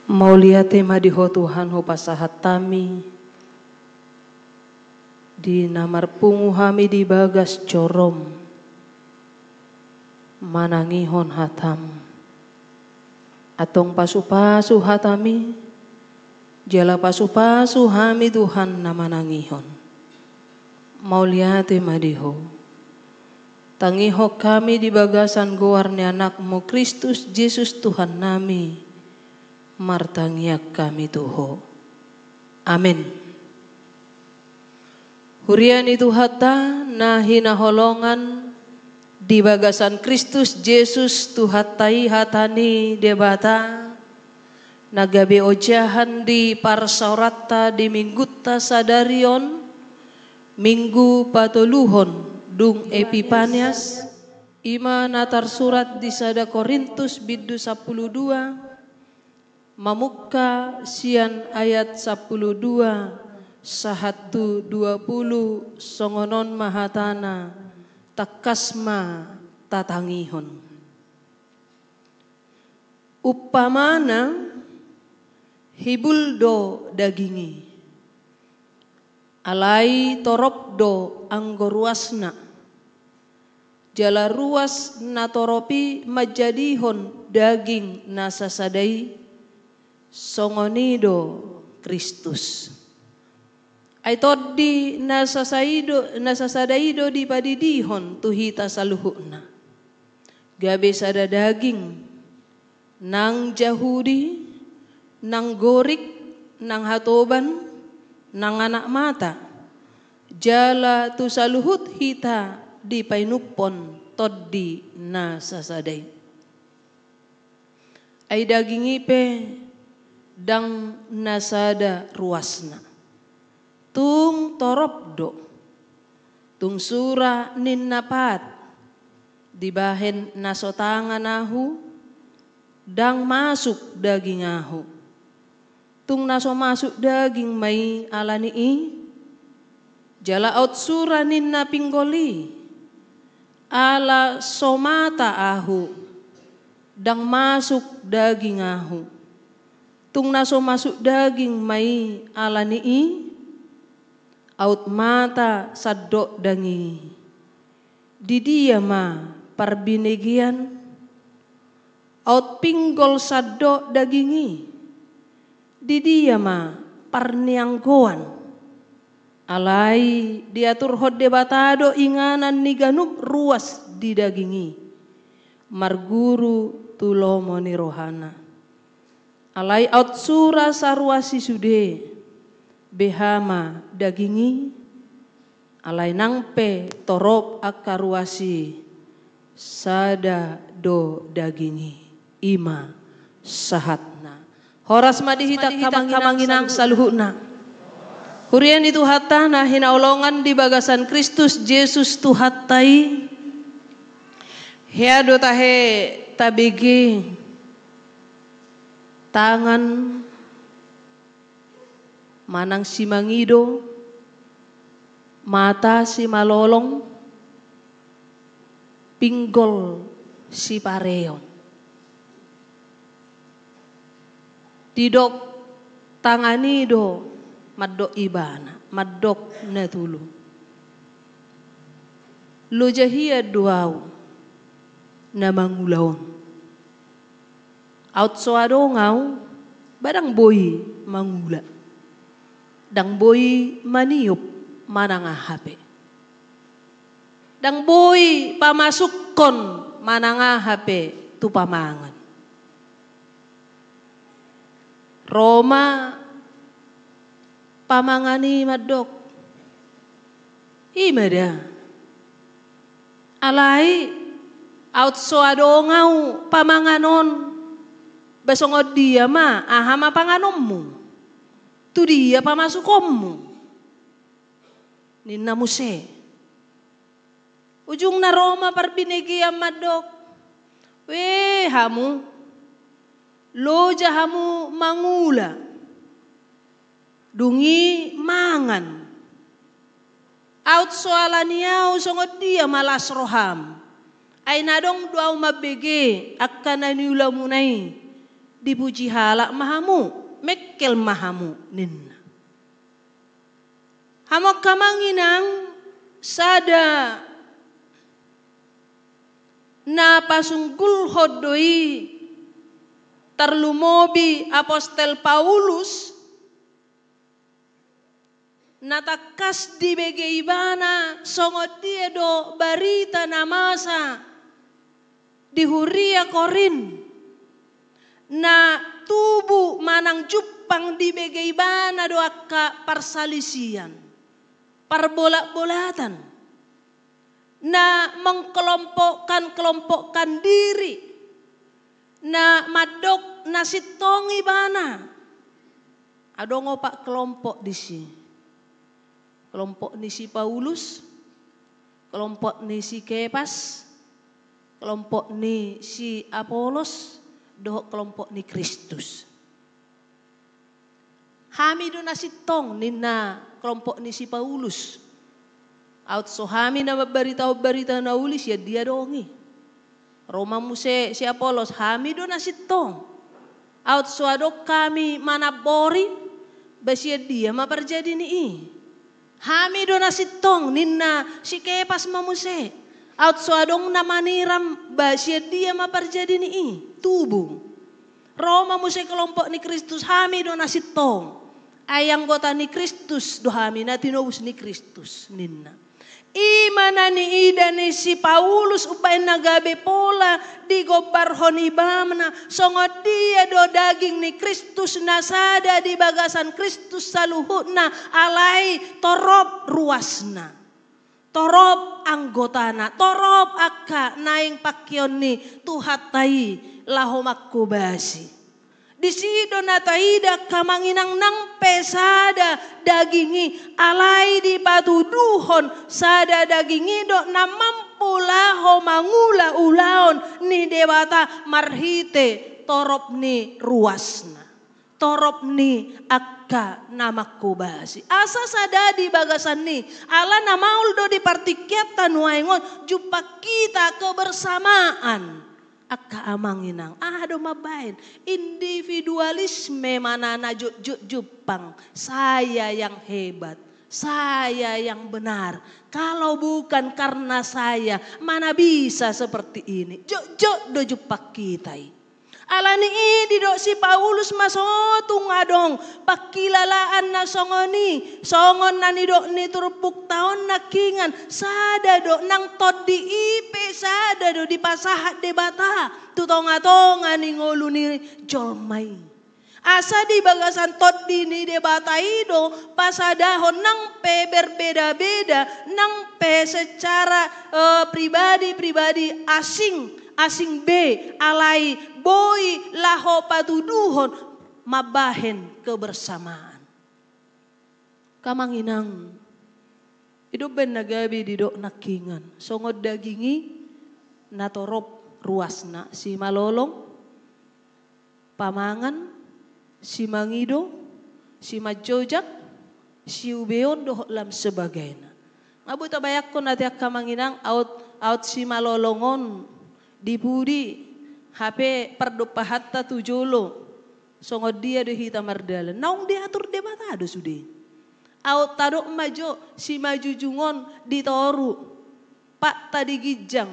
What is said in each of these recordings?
Maulia tema diho Tuhan ho pasahat tami di namar pungu hami di bagas corom manangihon hatam atong pasu-pasu hatami jala pasu-pasu hami Tuhan na manangihon. Maulia tema diho tangiho kami di bagasan goarni anakmu Kristus Yesus Tuhan nami martangiak kami tuho. Amin. Hurian itu hata nahi naholongan di bagasan Kristus Yesus tuhatai hatani debata nagabe ojahan di parsaurata di minggutta sadarion minggu patoluhon dung Epipanias ima natar surat di sada Korintus biddu 12 Mamukka sian ayat 12 120 songonon mahatana takasma tatangihon. Upamana hibuldo dagingi alai toropdo anggoruasna jala ruas natoropi majadihon daging nasasadai songonido Kristus. Aitodi nasasadaido di padidihon tuhita saluhuna. Gabe sada daging nang Yahudi, nang gorik, nang hatoban, nang anak mata. Jala tu saluhut hita di painupon toddi nasasadai. Ai daging ipe dang nasada ruasna tung toropdo tung sura ninnapat dibahen nasotangan ahu dang masuk daging ahu tung naso masuk daging mai alani jala out sura ninna pinggoli ala somata ahu dang masuk daging ahu tung naso masuk daging mai alani out mata sadok dangi di dia ma parbinegian out pinggol sadok dagingi di dia ma parnianggoan alai diatur hodde batado inganan ni ganup ruas di dagingi marguru tulomo ni rohana alai out sura sarwasi sude behama dagingi alai nangpe torop akaruasi sada do dagingi ima sahatna horas madihitak kamanginang saluhuna hurian itu hatta nah hinaolongan di bagasan Kristus Yesus tuhatai heado tahe tabigi tangan manang si mangido mata si malolong pinggol si pareon didok tanganido madok ibana madok natulu lo jahia duau na mangulaon out soado ngau badang boy mangula dang boy maniup mananga hape dang boy pamasukkon mananga hape tu pamangan Roma pamangani madok imada alai out soado ngau pamanganon basongod dia ma ahama panganommu tu dia pamasukommu ninna muse ujung na Roma parbinegiam madok we hamu loja hamu mangula dungi mangan out soalaniau songod dia malas roham ay nadong duaw mabege akkana niula munay dipuji halak mahamu, mekkel mahamu ninna. Hamok kamanginang sada na pasunggul hodoi terlumobi Apostel Paulus natakas di begeibana songot dia do barita namasa di Huria Korin na tubuh manang jupang di begeibana do akka parsalisian perbolak-bolatan na mengkelompokkan diri na madok na sitongi bana adongo pak kelompok di sini kelompok ni si Paulus kelompok ni si Kepas kelompok ni si Apolos doh kelompok ni Kristus hami do na sitong nina kelompok ni si Paulus. Out so hami na berita na ulis ya dia dongi. Roma muse si Apolos hami do na sitong. Out so adok kami manabori basia dia maperjadi ni. Hami do na sitong ninna si Kepas mamuse. Out so adong na maniram basia dia maperjadi ni. Tubuh. Roma muse kelompok ni Kristus hami do na sitong. Ayang gota ni Kristus dohami na tinobus ni Kristus ninna. Imana ni ida ni si Paulus upay nagabe pola di gobarhon ibamna songot dia do daging ni Kristus nasada di bagasan Kristus saluhutna alai torop ruasna. Torop anggotana, torop akka naing pakyon ni tuhatai lahomakku basi. Di sido na taida kamanginang nang pesada dagingi alai di patuduhon sada dagingi do na mampulaho mangula ulaon ni dewata marhite torop ni ruasna torop ni akka namaku basi asa sada di bagasan ni ala namaul do di partikyatan waingon jumpa kita kebersamaan akka amanginang ado mabain individualisme manana jupang saya yang hebat saya yang benar kalau bukan karena saya mana bisa seperti ini jok do jupak kita alani di do si Paulus masotung adong pakilalaan na songon na ni do ni turpuk taon nakingan sada do nang tod di ipe sada do di pasahat debata tutonga-tonga ni ngolu ni jolmai asa di bagasan tod di ni debata ido pasadahon nang pe berbeda-beda nang pe secara pribadi asing B alai boy laho patuduhon mabahen kebersamaan. Kamanginang hidup ben nagabi di dok nakingan songod dagingi natorop ruasna si malolong pamangan si mangido si majojak si ubeon doh lam sebagainya. Ngabuta bayak ko nati kamanginang out si malolongon dipudi HP perdopa hatta tujolo songod dia do hita mardalan naung diatur debatado sudi out tadok majo si majujungon ditoru pak tadi gijang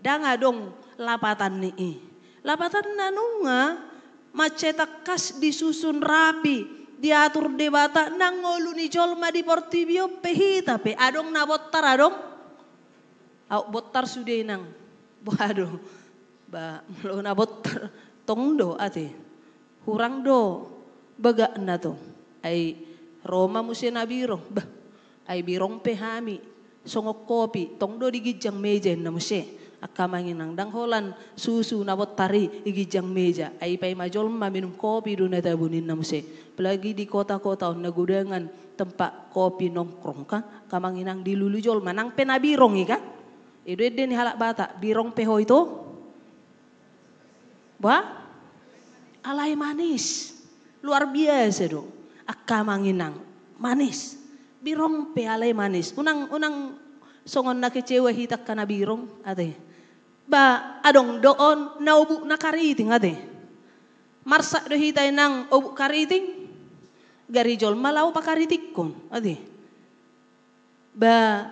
danga dong lapatan ni lapatan nanunga macetak kas disusun rapi diatur debata nang ngolu ni jolma di portibio pehita pe adong na botar adong au botar sudi nang waduh, lo nabot tongdo ate, hurang do, baga na to, ay Roma musi na birong, ay birong pehami, songok kopi, tongdo di gijang meja na musi, akamanginang dangholan susu nabot tari di gijang meja, ay pay majol minum kopi do na tabunin na musi, pelagi di kota-kota nagudangan tempat kopi nongkrong ka, kamanginang dilulujol manang penabirong ika. Ido den halak bata birong peho itu alai manis luar biasa do akka manginang manis birong pe alai manis unang songon na kecewa hitak kana birong ate ba adong doon naubu nakariting ate marsa do hitay nang obu kariting gari jolma lau pakaritikon adi ba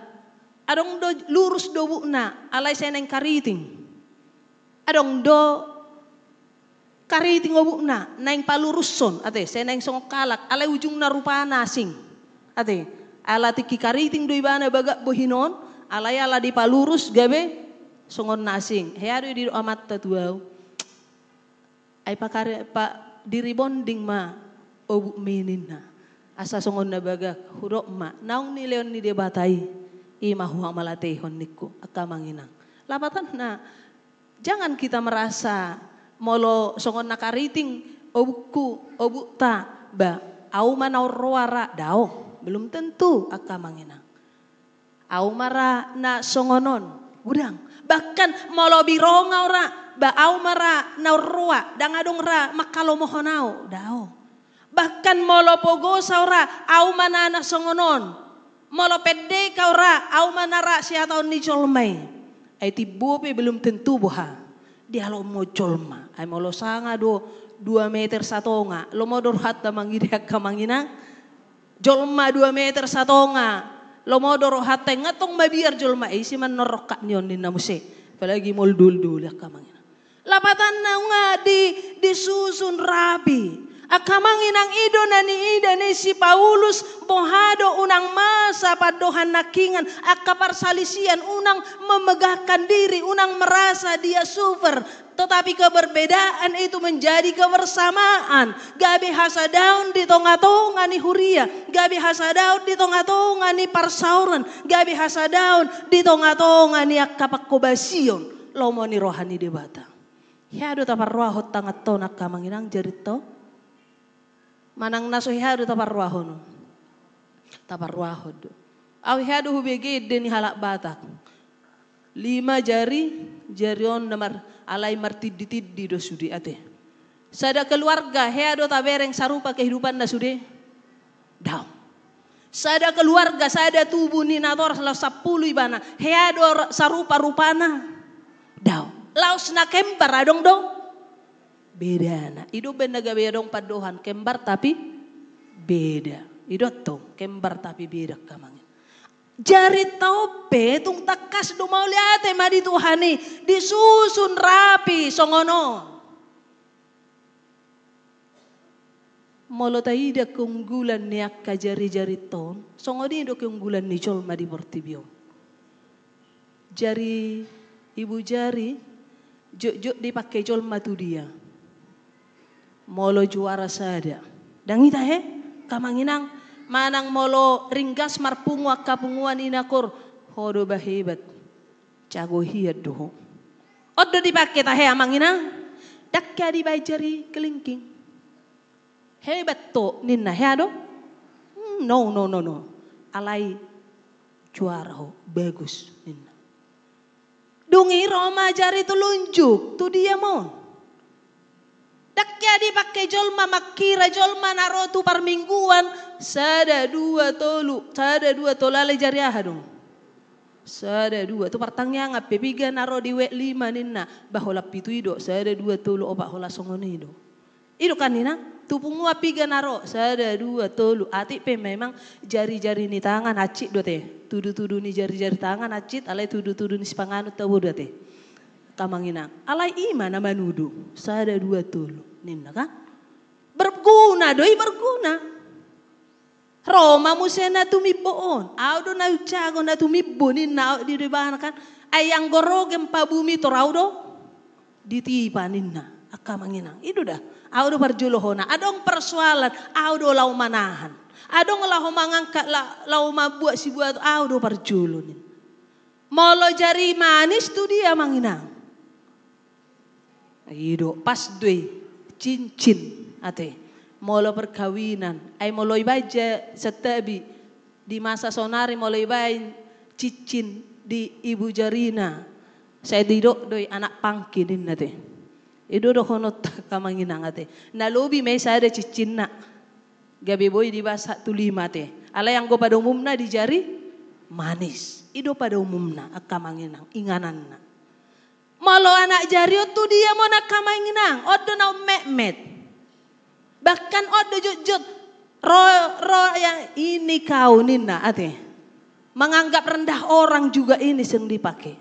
adong do lurus do bukna alay seneng kariting adong do kariting obukna naing paluruson ate seneng song kalak alay ujung na rupa nasing ate ala tiki kariting do ibana baga bohinon alay ala di palurus gabe songon nasing heado di amat tatuau ay pakare pa diri bonding ma obuk meninna asa songon na baga hurok ma naung ni leon ni debatai ima huang malatehon niku akamanginang lapatan na jangan kita merasa molo songon nakariting obukku obukta ba au manau roara dao belum tentu akamanginang au mara na songonon udang bahkan molo bironga ora ba au mara na roa dangadong ra makalo mohonau dao bahkan molo pogosa ora au manana songonon molo pede ka ora au manara sia taun ni jolmai ai tibope belum tentu boha dia lo mo jolma ai molo sanga do 2 meter satonga lo modor hatta mangide kamangina jolma 2 meter satonga lo modor hatta ngatong mabiar jolma isi man norokak nyon ni namuse apalagi mol dul kamangina lapatan na nga disusun rapi akamanginang ido nani ida ni si Paulus bohado unang masa padohan nakingan akaparsalisian unang memegahkan diri unang merasa dia super tetapi keberbedaan itu menjadi kebersamaan gabi hasadaun di tonga-tonga ni huria gabi hasadaun di tonga-tonga ni parsauran gabi hasadaun di tonga-tonga ni akapakobasion lomo ni rohani debata hiado taparroahot tangat to nakamanginang jarito manang naso hihado taparruahono taparruahod aw hihado hubege deni halak batak 5 jarion namar alay martiddi do sudi ate sada keluarga hihado tabereng sarupa kehidupan na sudi daw sada keluarga sada tubuh ni nator salah 10 ibana hihado sarupa rupana daw laos na kembar adong dong beda na ido benda gabe dong padohan kembar tapi beda ido to kembar tapi beda kamangin jari taupe tung takas do mauliate madi tuhani disusun rapi songono molo taida keunggulan niak ka jari-jari ton songodi do keunggulan ni jol madi portibio jari ibu jari jok dipakai jol matu dia molo juara sada dangita he kamanginang manang molo ringgas marpungu akapunguan inakor hodo bahebat cago hiat doho odo dipake tahe amanginang dakka di bajari kelingking hebat to ninna he ado no alai juara ho bagus ninna dungi Roma jari tulunjuk tu dia mon dakya dipakai jolma makira jolma narotu parmingguan sada 2 tolu alay jari ahadong sada 2 tu partangnya ngape piga naro di wek 5 ninna bahola pitu ido sada 2 tolu oba hola songoni ido kan nina tupungua piga naro sada 2 tolu ati pe memang jari-jari ni tangan acik do teh tudu-tudu ni jari-jari tangan acit alay tudu-tudu ni sipanganut tabu do teh kamanginang alay ima na manudu sada 2 tulu ninna kan berguna Roma musena tumiboon audo na ucago na tumibbo ninna di debahan kan ayang gorogem pabumi toraudo ditipa ninna akamanginang ido dah audo parjulohona adong persoalan audo lau manahan adong lau mangangkat lau mabuat si buat audo parjulo nin molo jari manis tu dia manginang ido pas doi cincin ate molo perkawinan ay molo ibaja setabi di masa sonari molo ibain cincin di ibu jarina saya didok doi anak pangki din ate ido do honot kamanginang ate na lobi may sada cincin na gabi boy di basa tulima ate ala yang go pada umumna di jari manis ido pada umumna akamanginang inganan na Malo anak jariot tu dia mau nak kamanginang, odo na mehmet. Bahkan odo jujut ro yang ini kau nina ate. Menganggap rendah orang juga ini yang dipakai.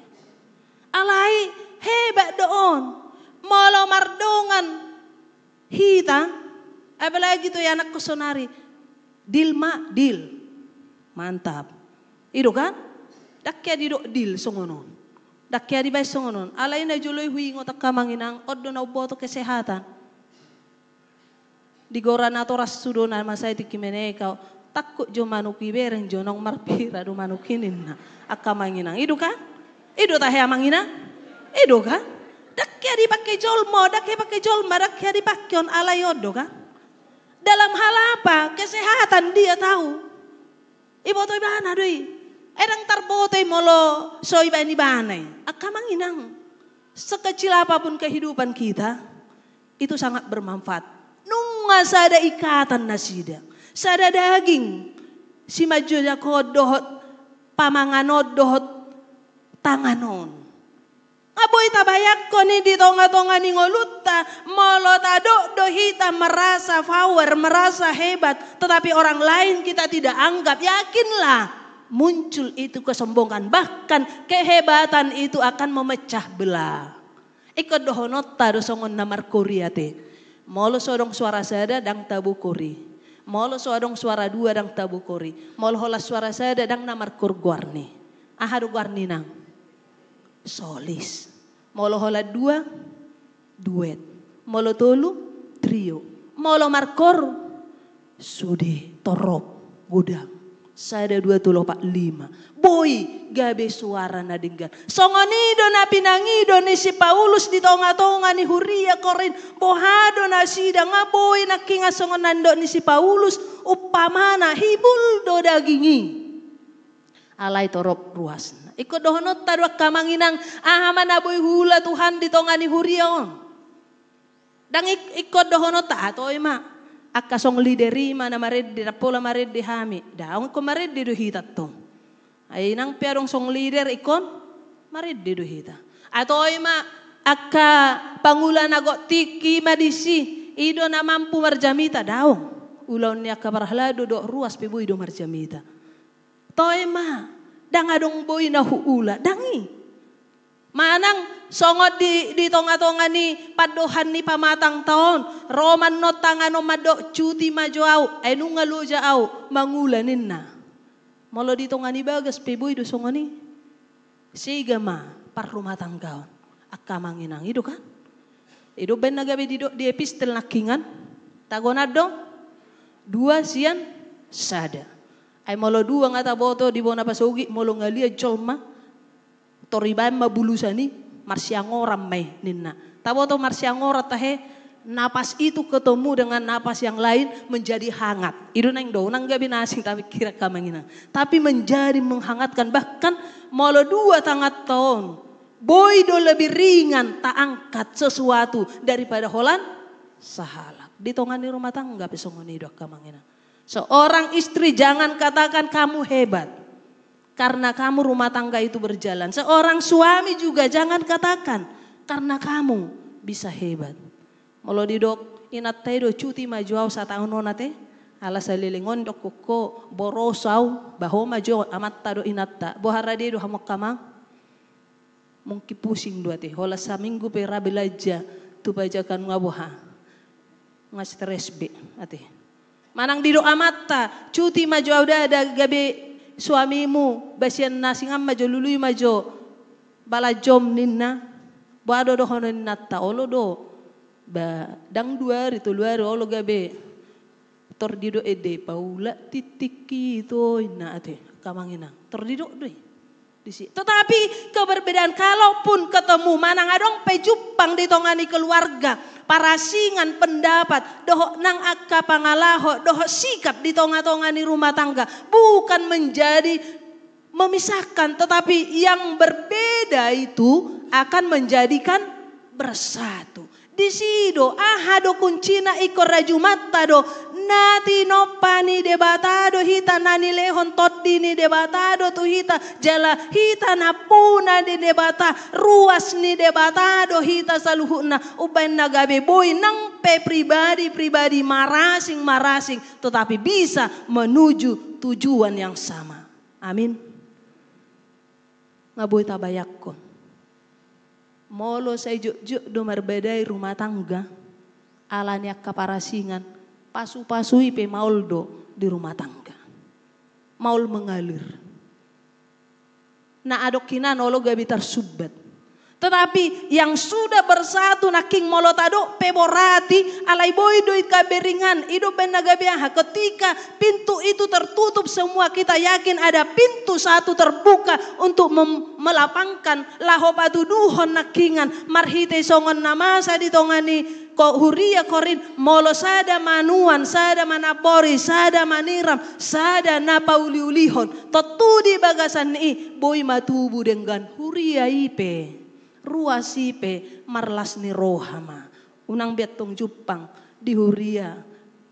Alai hebat doon. Molo mardongan hita. Apalagi tuh ya anak kusonari. Dilma dil. Mantap. Itu kan? Dakya di dil songonon. Dakya di bay songonon. Alai na juloy hui ngotak kamanginang odo na uboto kesehatan. Di goran atau ras sudona masai tikimene kau takut jo manuki bereng jonong marpira do manukinin na akamanginang idu kan idu tah ya manginang idu kan dakya dipakai jolmo dakya pakai jolma dakya dipakai on alayodo kan dalam hal apa kesehatan dia tahu ibu toy bana doi erang tarbotoi molo soi bani banai akamanginang sekecil apapun kehidupan kita itu sangat bermanfaat. Nunga sada ikatan nasida. Sada daging. Si majuda ko dohot pamanganod dohot tanganon. Aboy tabayak ko ni di tonga-tonga ni ngoluta. Molo tado dohita merasa power, merasa hebat. Tetapi orang lain kita tidak anggap. Yakinlah muncul itu kesombongan. Bahkan kehebatan itu akan memecah belah. Ikut dohonot tado songon namar kuriate. Molo sodong suara sada dang tabu kori. Molo sodong suara dua dang tabu kori. Molo hola suara sada dang namar kur guarni. Ahadu guarni nang. Solis. Molo hola dua duet. Molo tolu trio. Molo markor sude torop gudang. Sada 2 tulo 4 5. Boy gabe suara na dinggan. Songonido na pinangido ni si Paulus di tonga-tonga ni Huria Korin. Bohado na sida nga boy na kinga songonando ni si Paulus. Upamana hibul do dagingi. Alay torop ruas. Iko dohonot tadwa kamanginang ahaman na boy hula Tuhan di tonga ni Huria on. Dang iko dohonot ta atoy ma. Akasong lideri mana mared di rapola mared di hami. Daong ko mared di duhitat to. Ay nang perong song leader ikon mared di duhita. Ato ay ma akka pangulan nago tiki madisi ido na mampu marjamita daong. Ulaw niya kabarhalado do ruas pibuy do marjamita. Toy ma dangadong boy na huula dangi. Manang songod di tonga-tonga ni padohan ni pamatang taon. Roman no tangano mado cuti majoaw. Ay nung ngaluja aw mangulanin na. Molo di tonga ni bagas piboy do songoni. Siga ma par rumatang kaon. Akamanginang ido kan. Ido ben nagabi di epistel nakingan. Tagonado. 2 sian sada. Ay molo 2 ngata boto di bona pasugi molo ngalia jolma. Toriban mabulusani marsiangoram may ninna. Tabo to marsiangora tahe napas itu ketemu dengan napas yang lain menjadi hangat. Itu nang do nang gabi nasing tapi kira kamangina. Tapi menjadi menghangatkan bahkan molo 2 tangat tahun. Boy do lebih ringan tak angkat sesuatu daripada holan sahalak. Di tongan di rumah tangga pesongoni do kamangina. Seorang istri jangan katakan kamu hebat. Karena kamu rumah tangga itu berjalan. Seorang suami juga jangan katakan. Karena kamu bisa hebat. Molo didok inat do cuti majuaw sa tahun nonate. Ala salilingon dok koko borosau. Baho majo amat tado inatta. Bohara do hamok kamang. Mungkin pusing dua te. Hola sa minggu pera belaja. Tu bajakan ngaboha. Ngas stres be. Ate. Manang didok amatta. Cuti majuaw ada gabe. Suamimu basian nasingam majo lului majo bala jom ninna bado do hono natta olo do ba dang 2 itu luar olo gabe tordido ede paula titiki to ina ate kamangina tordido doi disi. Tetapi keberbedaan kalaupun ketemu manang adong pejupang di tongani keluarga parasingan pendapat doho nang akka pangalaho doho sikap di tonga-tongani rumah tangga bukan menjadi memisahkan tetapi yang berbeda itu akan menjadikan bersatu. Di sido ahado kuncina iko rajumatta do nati noppani debatado hita nani lehon toddi ni debatado tu hita jala hita napuna di debata ruas ni debatado hita saluhuna ubain nagabe boy nang pe pribadi marasing tetapi bisa menuju tujuan yang sama. Amin. Ngaboy tabayakon. Molo sa juk do marbedai rumah tangga, alanya kaparasingan, pasu-pasui pe maul do di rumah tangga. Maul mengalir. Na adokinan olo gabi tersubbat. Tetapi yang sudah bersatu naking molotado peborati alai boy doit kaberingan ido benagabiaha ketika pintu itu tertutup semua kita yakin ada pintu satu terbuka untuk melapangkan lahopatu duhon nakingan marhite songon namasa ditongani ko huria korin molo sada manuan sada manapori sada maniram sada napauliulihon totudi bagasan ni boy matubu dengan huria ipe ruasipe marlas ni rohama unang biatong Jepang di huria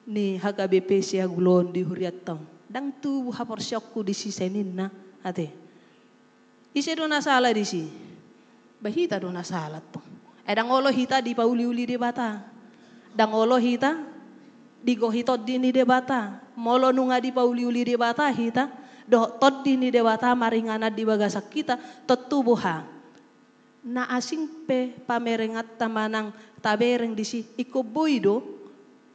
ni HKBP siagulon di huria tong dang tu hapor syokku di sisenin na ate ise do nasala di si bahita do nasala tong edang olo hita di pauli-uli de bata dang olo hita di gohitot di ni de bata molo nunga di pauli-uli de bata hita do tot di ni de bata maringana di bagasak kita tetubuha na asing pe pamerengat tamanang tabereng di si iko boydo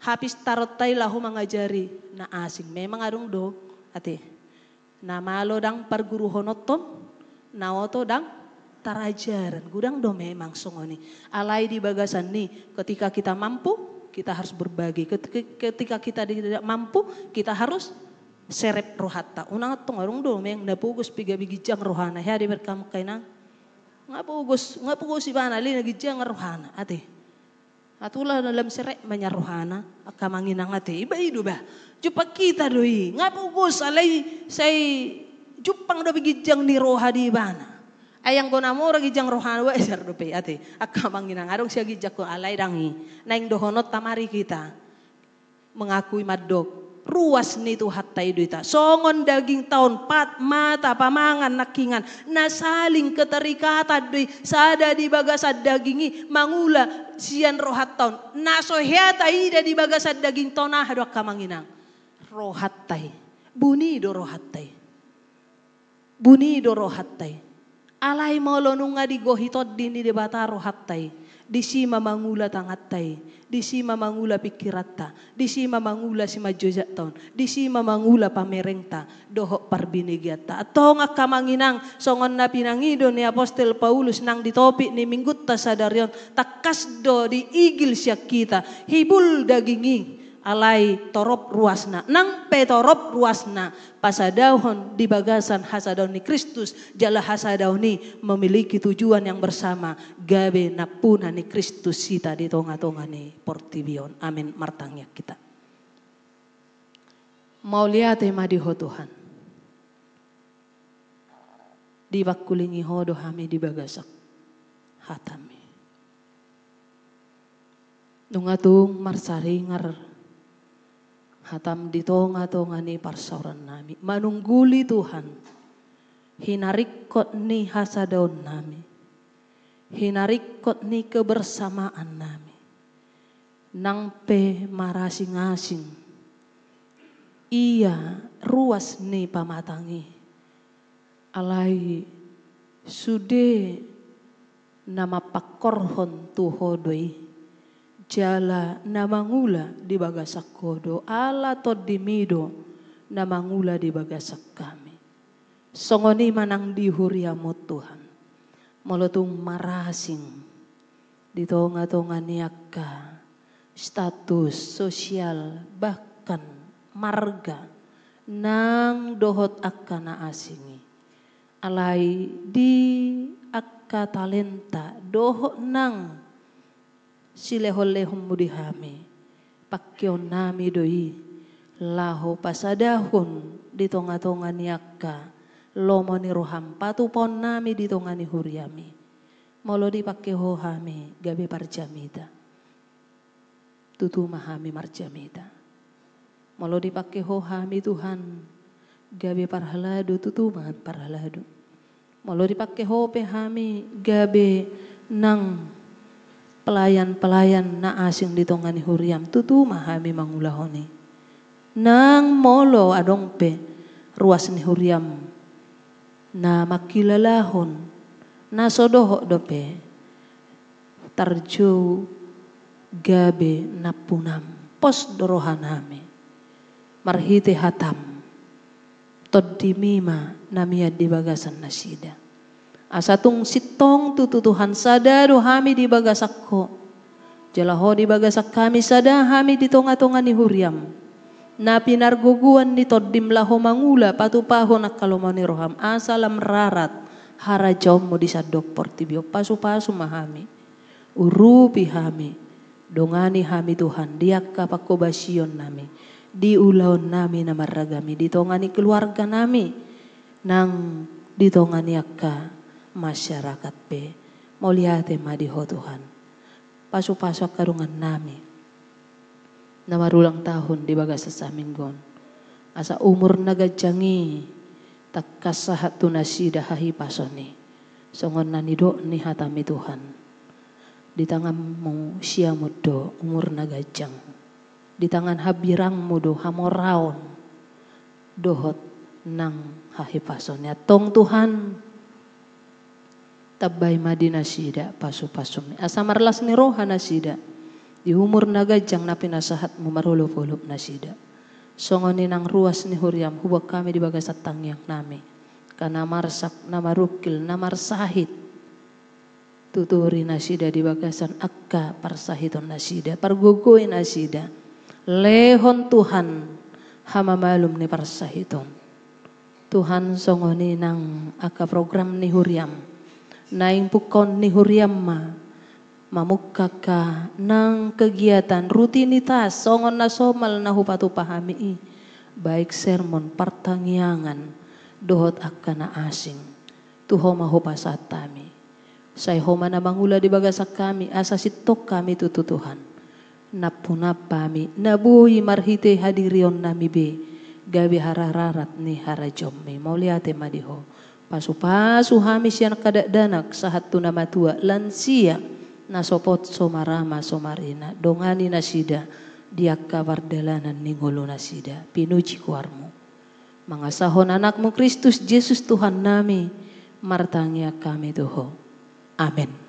habis tarot tay lahu mangajari na asing memang adong do ate na malo dang parguru honoton na oto dang tarajaran gudang do memang songoni alai di bagasan ni ketika kita mampu kita harus berbagi ketika kita tidak mampu kita harus serep rohata unang tong arung do memang napugus piga bigijang rohana ya di berkam kainang ngapugos ibana li nagijang rohana ate atulah dalam serek manya rohana akamanginang ate iba ido ba jupa kita doi ngapugos alai say jupang do bigijang ni roha di ibana ayang ko namora gijang rohana wa esar do pe ate akamanginang arong siya gijak ko alai dangi naing dohonot tamari kita mengakui madok ruas ni tu hatai duita songon daging taon pat mata pamangan nakingan nasaling keterikatan dui sada di bagasad dagingi mangula sian rohat taon nasohiata ida di bagasad daging tonah do kamanginang rohatai buni do rohatai alai molo nunga di gohitot dini di bata rohatai disi mamangula tangatai, disi mamangula pikirata, disi mamangula si majojak taon, disi mamangula pamerengta, dohok parbinigiata. Atau ngakamanginang songon na pinangido ni Apostel Paulus nang ditopik ni minggut ta sadarion takas do di igil siak kita hibul dagingi alai torop ruasna nang pe torop ruasna pasadahon di bagasan hasadaun ni Kristus jala hasadaun ni memiliki tujuan yang bersama gabe napuna ni Kristus sita di tonga-tonga ni portibion amin martangnya kita mau lihat tema di Tuhan di bakulingi hodo hami di bagasak hatami nungatung marsaringar hatam di tonga-tonga ni parsauran nami. Manungguli Tuhan. Hinarikot ni hasadaun nami. Hinarikot ni kebersamaan nami. Nang pe marasing-asing. Iya ruas ni pamatangi. Alai sude nama pakorhon tuhodoi. Jala namangula di bagasak kodo ala todimido namangula di bagasak kami songoni manang di huriamu Tuhan molotung marasing di tonga-tonga niaka status sosial bahkan marga nang dohot akana asingi alai di akka talenta dohot nang silehol-lehom mudihami pakyon nami doi laho pasadahon di tonga-tonga niaka lomo ni roham patupon nami di tonga ni huriami molo di pakeho hami gabe parjamida tutu mahami marjamita. Malo dipakai ho hami Tuhan, gabe parhalado tutu mahan parhalado. Malo dipakai ho pe hami gabe nang pelayan-pelayan na asing ditongani huriam tutu mahami mangulahoni. Nang molo adong pe ruas ni huriam na makilalahon na sodoho dope tarjo gabe napunam pos dorohaname marhite hatam toddimima namia di bagasan nasida asatung sitong tutu Tuhan sada rohami di bagasakko jalaho di bagasak kami sada hami di tonga-tonga ni huriam na pinarguguan ni toddim laho mangula patupaho nakalomani roham asalam rarat harajom mo di sadok portibio pasu-pasu mahami urupi hami dongani hami Tuhan diakka pakobasion nami di ulaon nami na maragami ditongani keluarga nami nang ditongani akka masyarakat pe moliate madiho Tuhan pasu-pasu karungan nami na marulang tahun di bagas sa minggon asa umur nagajangi takkasahat tunasida hahi pasoni songon nanido ni hatami Tuhan di tanganmu sia mudo umur nagajang di tangan habirang mudo hamoraon dohot nang hahi pasoni tong Tuhan tabay madina sida pasu-pasumi asa marlas ni rohana sida di umur nagajang na pinasahat mo marulop-ulop na sida. Songonin ang ruas ni huriam hubak kami di bagasat tangyang nami. Kana marsak na marukil na marsahit. Tuturi na sida di bagasan akka parsahiton na sida. Pargugoy na sida. Lehon Tuhan hamamalum ni parsahiton. Tuhan songonin ang akka program ni huriam. Naing pukon ni huriam mamukka ka ng kegiatan rutinitas songon na somal na hupatu pahami baik sermon partangyangan dohot akka na asing tuho mahupasat tami say homa na mangula di bagasak kami asa sitok kami tututuhan napunap pami nabuhi marhite hadirion nami be gabi harararat ni harajom mauliate madiho pasu-pasu hami siyan kadadanak sahat tunamatua lansia nasopot somarama somarina dongani nasida diakka wardalanan ningolo nasida pinuji kuarmu mangasahon anakmu Kristus Yesus Tuhan nami martangya kami tuho amin.